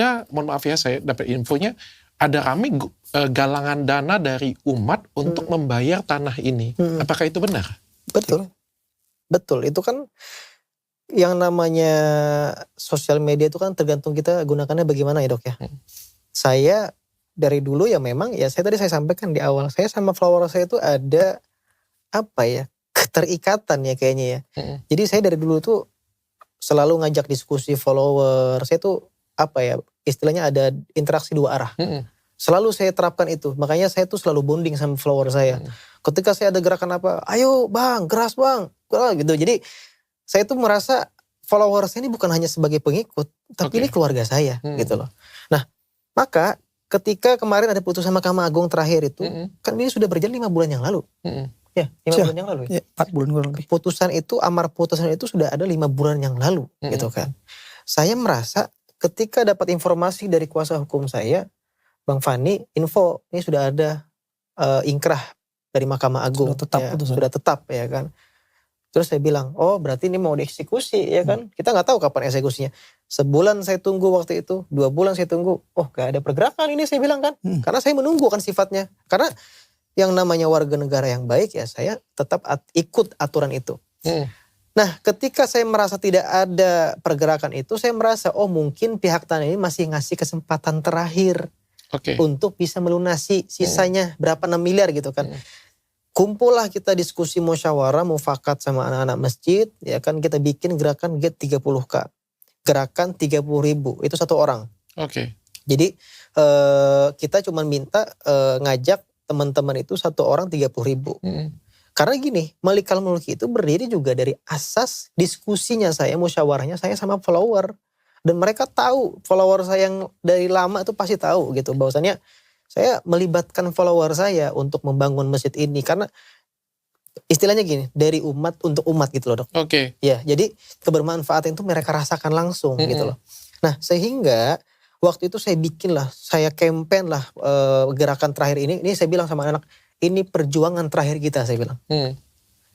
ada, mohon maaf ya saya dapat infonya, ada rame galangan dana dari umat untuk membayar tanah ini. Apakah itu benar? Betul. Betul, itu kan yang namanya sosial media itu kan tergantung kita gunakannya bagaimana ya dok ya. Saya dari dulu ya memang ya saya sampaikan di awal, saya sama follower saya itu ada apa ya, keterikatan ya kayaknya ya. Jadi saya dari dulu tuh selalu ngajak diskusi follower, saya tuh apa ya, istilahnya ada interaksi dua arah. Selalu saya terapkan itu, makanya saya tuh selalu bonding sama follower saya. Ketika saya ada gerakan apa, ayo bang, geras bang, gitu. Jadi saya tuh merasa follower saya ini bukan hanya sebagai pengikut, tapi ini keluarga saya gitu loh. Nah, maka ketika kemarin ada putusan Mahkamah Agung terakhir itu, kan ini sudah berjalan 5 bulan yang lalu. Ya, 5 bulan yang lalu ya. 4 bulan kurang lebih. Putusan itu, amar putusan itu sudah ada 5 bulan yang lalu gitu kan. Saya merasa ketika dapat informasi dari kuasa hukum saya, Bang Fani, info ini sudah ada ingkrah dari Mahkamah Agung. Sudah tetap ya, putusan. sudah tetap ya kan. Terus saya bilang, oh berarti ini mau dieksekusi ya kan. Kita gak tahu kapan eksekusinya. Sebulan saya tunggu waktu itu, 2 bulan saya tunggu. Oh gak ada pergerakan ini saya bilang kan. Karena saya menunggu kan sifatnya. Karena yang namanya warga negara yang baik ya saya tetap ikut aturan itu. Nah ketika saya merasa tidak ada pergerakan itu, saya merasa oh mungkin pihak tanah ini masih ngasih kesempatan terakhir. Untuk bisa melunasi sisanya berapa 6 miliar gitu kan. Kumpullah kita diskusi musyawarah mufakat sama anak-anak masjid ya kan, kita bikin gerakan get 30K. Gerakan 30.000 itu 1 orang. Jadi kita cuma minta ngajak teman-teman itu 1 orang 30.000. Karena gini, Malikal Mulki itu berdiri juga dari asas diskusinya saya, musyawarahnya saya sama follower. Dan mereka tahu, follower saya yang dari lama itu pasti tahu gitu. Bahwasannya saya melibatkan follower saya untuk membangun masjid ini. Karena istilahnya gini, dari umat untuk umat gitu loh dok. Ya, jadi kebermanfaatan itu mereka rasakan langsung gitu loh. Nah sehingga waktu itu saya bikin lah, saya campaign lah gerakan terakhir ini. Ini saya bilang sama anak, ini perjuangan terakhir kita saya bilang.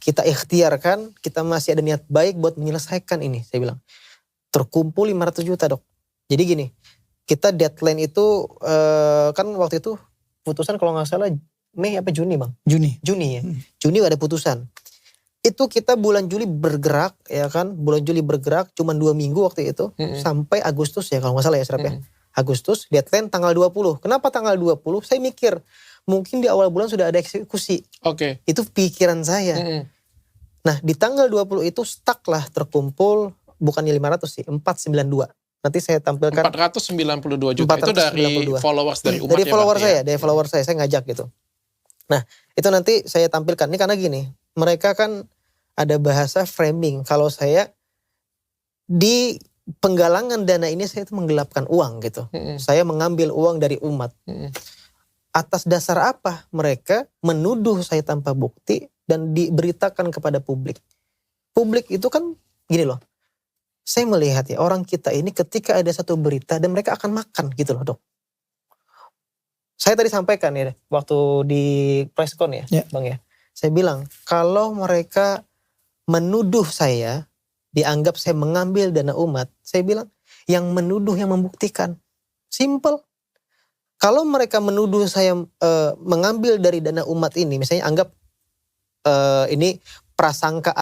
Kita ikhtiarkan, kita masih ada niat baik buat menyelesaikan ini saya bilang. Terkumpul 500 juta dok. Jadi gini, kita deadline itu kan waktu itu putusan kalau nggak salah Mei apa Juni bang? Juni ya. Juni ada putusan. Itu kita bulan Juli bergerak ya kan. Bulan Juli bergerak cuma 2 minggu waktu itu. Sampai Agustus ya kalau nggak salah ya Serap ya. Agustus deadline tanggal 20. Kenapa tanggal 20? Saya mikir mungkin di awal bulan sudah ada eksekusi. Itu pikiran saya. Nah di tanggal 20 itu stuck lah terkumpul. Bukannya 500 sih, 492. Nanti saya tampilkan. 492 juta 492. Itu dari followers dari umat dari ya follower Bang, saya, dari follower saya ngajak gitu. Nah itu nanti saya tampilkan. Ini karena gini, mereka kan ada bahasa framing. Kalau saya di penggalangan dana ini saya itu menggelapkan uang gitu. Saya mengambil uang dari umat. Atas dasar apa mereka menuduh saya tanpa bukti dan diberitakan kepada publik. Publik itu kan gini loh. Saya melihat ya orang kita ini ketika ada satu berita dan mereka akan makan gitu loh dok. Saya tadi sampaikan ya waktu di preskon ya bang ya. Saya bilang kalau mereka menuduh saya, dianggap saya mengambil dana umat. Saya bilang yang menuduh yang membuktikan. Simple. Kalau mereka menuduh saya mengambil dari dana umat ini, misalnya anggap ini prasangka